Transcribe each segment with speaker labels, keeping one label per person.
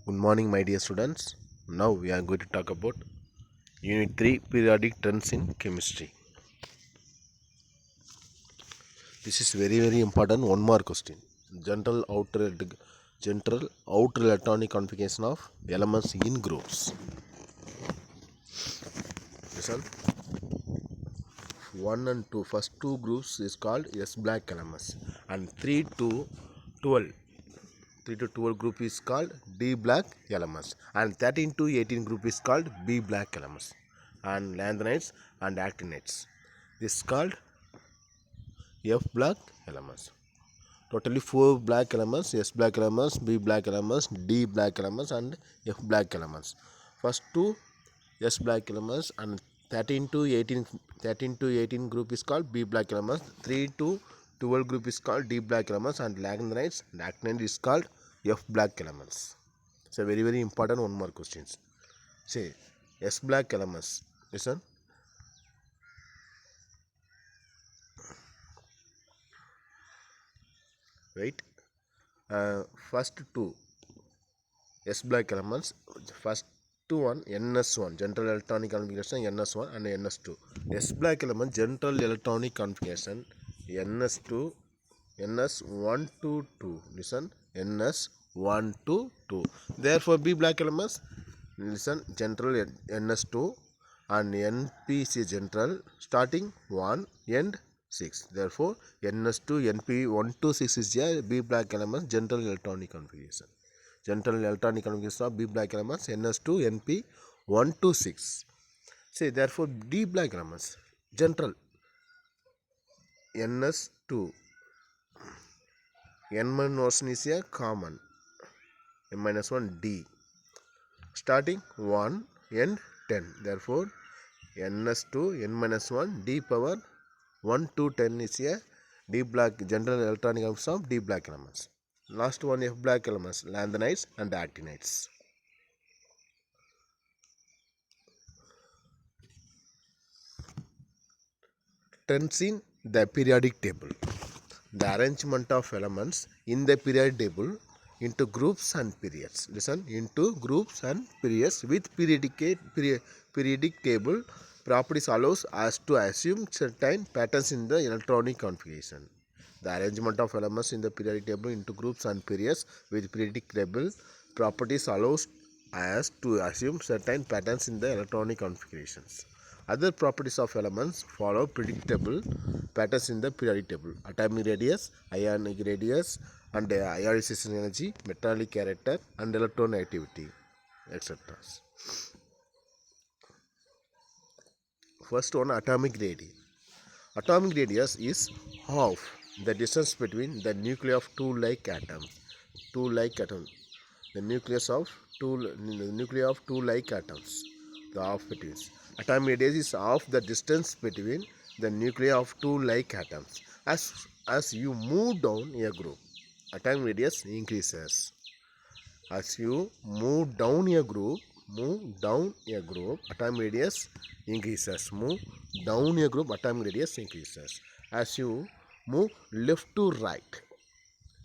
Speaker 1: Good morning, my dear students. Now we are going to talk about Unit 3 Periodic Trends in Chemistry. This is very important. One more question. General outer electronic configuration of elements in groups. Listen. 1 and 2. First two groups is called S black elements, and 3 to 12. 3 to 12 group is called D black elements, and 13 to 18 group is called B black elements, and lanthanides and actinides. This is called F black elements. Totally 4 black elements: S black elements, B black elements, D black elements, and F black elements. First two S black elements, and 13 to 18 group is called B black elements. 3 to 12 group is called D black elements, and lanthanides and actinides is called F black elements. So very important. One more questions. Say S black elements. Listen. Right. First two S black elements. First one NS1, general electronic configuration NS1 and NS2. S black element general electronic configuration NS2, NS1 to 2. Listen, NS1 to 2. Therefore, B black elements, listen, general NS2 and NPC general starting 1 end 6. Therefore, NS2 NP1 to 6 is a B black elements general electronic configuration. General electronic configuration of B black elements NS2 NP 1 to 6. Say therefore D black elements general NS2 N-1 is a common N-1 D starting 1 and 10. Therefore NS2 N-1 D power 1 to 10 is a D black general electronic configuration of D black elements. Last one F black elements lanthanides and actinides. Trends in the periodic table. The arrangement of elements in the periodic table into groups and periods. Listen, into groups and periods with periodic table properties allows us to assume certain patterns in the electronic configuration. The arrangement of elements in the periodic table into groups and periods with periodic table properties allows us to assume certain patterns in the electronic configurations. Other properties of elements follow predictable patterns in the periodic table: atomic radius, ionic radius, and ionization energy, metallic character, and electron activity, etc. First one, atomic radius. Atomic radius is half the distance between the nuclei of two like atoms. The nuclei of two like atoms. The half between. Atomic radius is half the distance between the nuclei of two like atoms. As you move down a group, atomic radius increases. As you move down a group, atomic radius increases. Move down a group, atomic radius increases. As you move left to right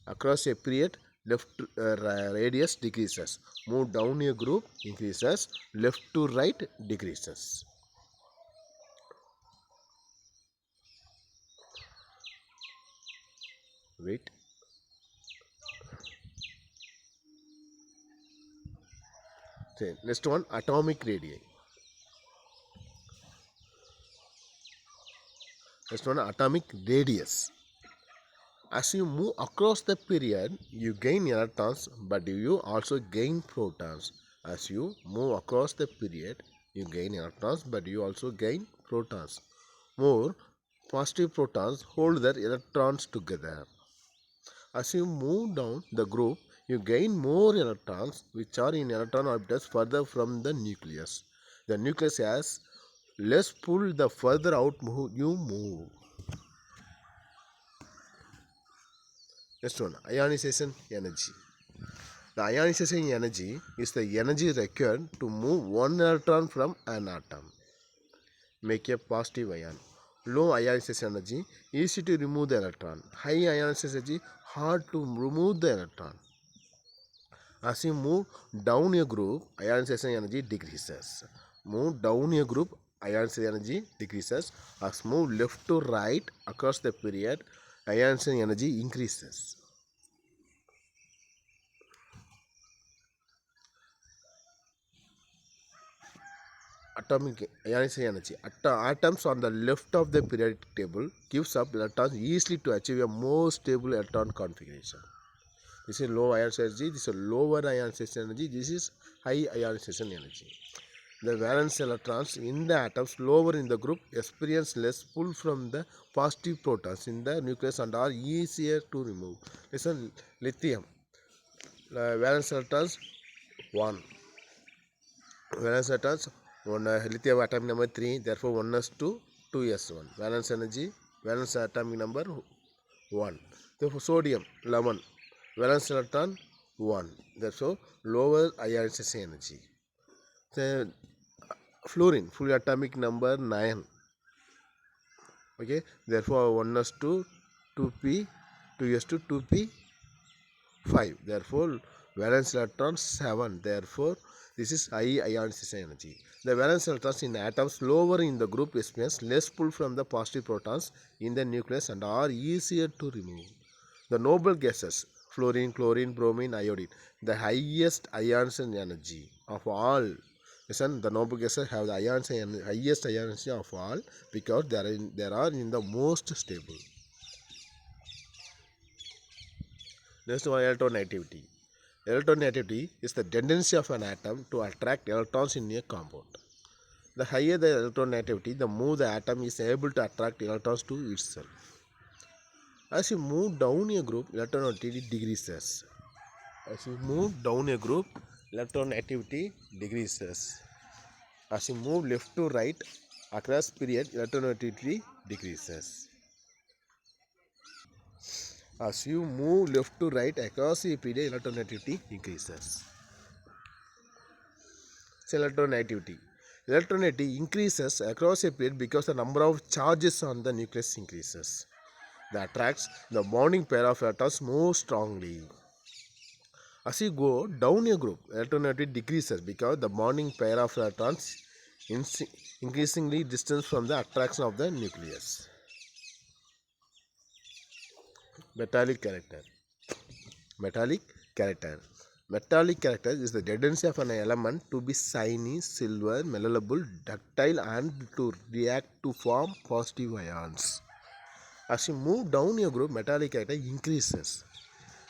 Speaker 1: across a period, left radius decreases. Move down a group, increases. Left to right, decreases. Wait. Okay, next one, atomic radii. Next one, atomic radius. As you move across the period, you gain electrons, but you also gain protons. As you move across the period, you gain electrons, but you also gain protons. More positive protons hold their electrons together. As you move down the group, you gain more electrons, which are in electron orbitals further from the nucleus. The nucleus has less pull the further out you move. Next one, ionization energy. The ionization energy is the energy required to move one electron from an atom. Make a positive ion. Low ionization energy, easy to remove the electron. High ionization energy, hard to remove the electron. As you move down a group, ionization energy decreases. Move down a group, ionization energy decreases. As move left to right across the period, ionization energy increases. Atomic ionization energy. Atoms on the left of the periodic table gives up electrons easily to achieve a more stable electron configuration. This is low ionization energy, this is lower ionization energy, this is high ionization energy. The valence electrons in the atoms lower in the group experience less pull from the positive protons in the nucleus and are easier to remove. Listen, lithium. Valence electrons 1. Valence electrons 1. Lithium atomic number 3. Therefore 1s2, 2s1. Valence energy. Valence atomic number 1. Therefore sodium 11. Valence electron 1. Therefore lower ionization energy. The fluorine full atomic number 9. Okay, therefore 1s2, 2p, 2s2, 2p, 5. Therefore valence electron 7. Therefore this is high ionization energy. The valence electrons in atoms lower in the group experience less pull from the positive protons in the nucleus and are easier to remove. The noble gases fluorine, chlorine, bromine, iodine, the highest ionization energy of all. Listen, the noble gases have the highest ionization of all because they are in the most stable. Next one, electronegativity. Electronegativity is the tendency of an atom to attract electrons in a compound. The higher the electronegativity, the more the atom is able to attract electrons to itself. As you move down a group, electronegativity decreases. As you move down a group, electronegativity decreases. As you move left to right across period, electronegativity decreases. As you move left to right across a period, electronegativity increases. So electronegativity. Electronegativity increases across a period because the number of charges on the nucleus increases. That attracts the bonding pair of electrons more strongly. As you go down a group, electronegativity decreases because the bonding pair of electrons increasingly distance from the attraction of the nucleus. Metallic character. Metallic character. Metallic character is the tendency of an element to be shiny, silver, malleable, ductile and to react to form positive ions. As you move down a group, metallic character increases.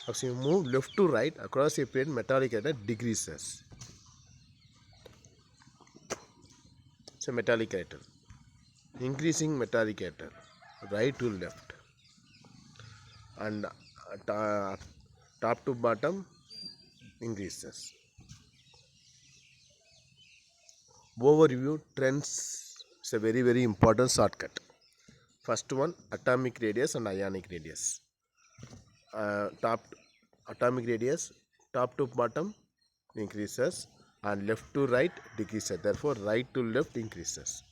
Speaker 1: As you move left to right across a period, metallic character decreases. So metallic character. Increasing metallic character. Right to left. And top to bottom increases. Overview trends is a very important shortcut. First one, atomic radius and ionic radius. Top atomic radius, top to bottom increases and left to right decreases. Therefore right to left increases.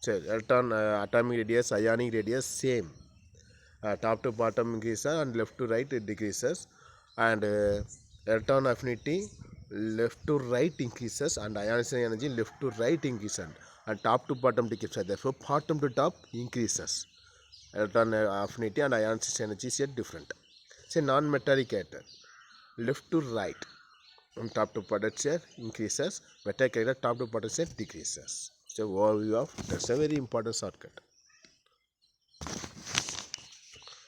Speaker 1: So electron atomic radius, ionic radius same. Top to bottom increases and left to right it decreases, and electron affinity left to right increases and ionization energy left to right increases and top to bottom decreases. Therefore bottom to top increases. Electron affinity and ionization energy is different. Say non-metallic character left to right and top to bottom increases, metallic character top to bottom decreases. So overview of that's a very important shortcut.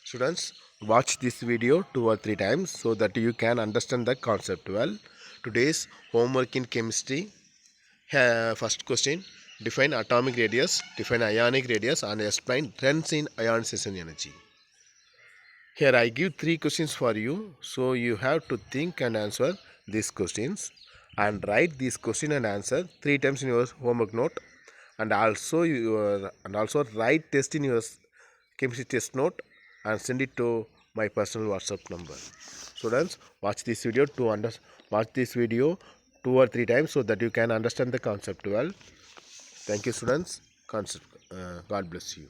Speaker 1: Students, watch this video 2 or 3 times so that you can understand the concept well. Today's homework in chemistry, first question, define atomic radius, define ionic radius and explain trends in ionization energy. Here I give 3 questions for you, so you have to think and answer these questions and write this question and answer 3 times in your homework note, and also write test in your chemistry test note and send it to my personal WhatsApp number. Students, watch this video watch this video 2 or 3 times so that you can understand the concept well. Thank you, students. God bless you.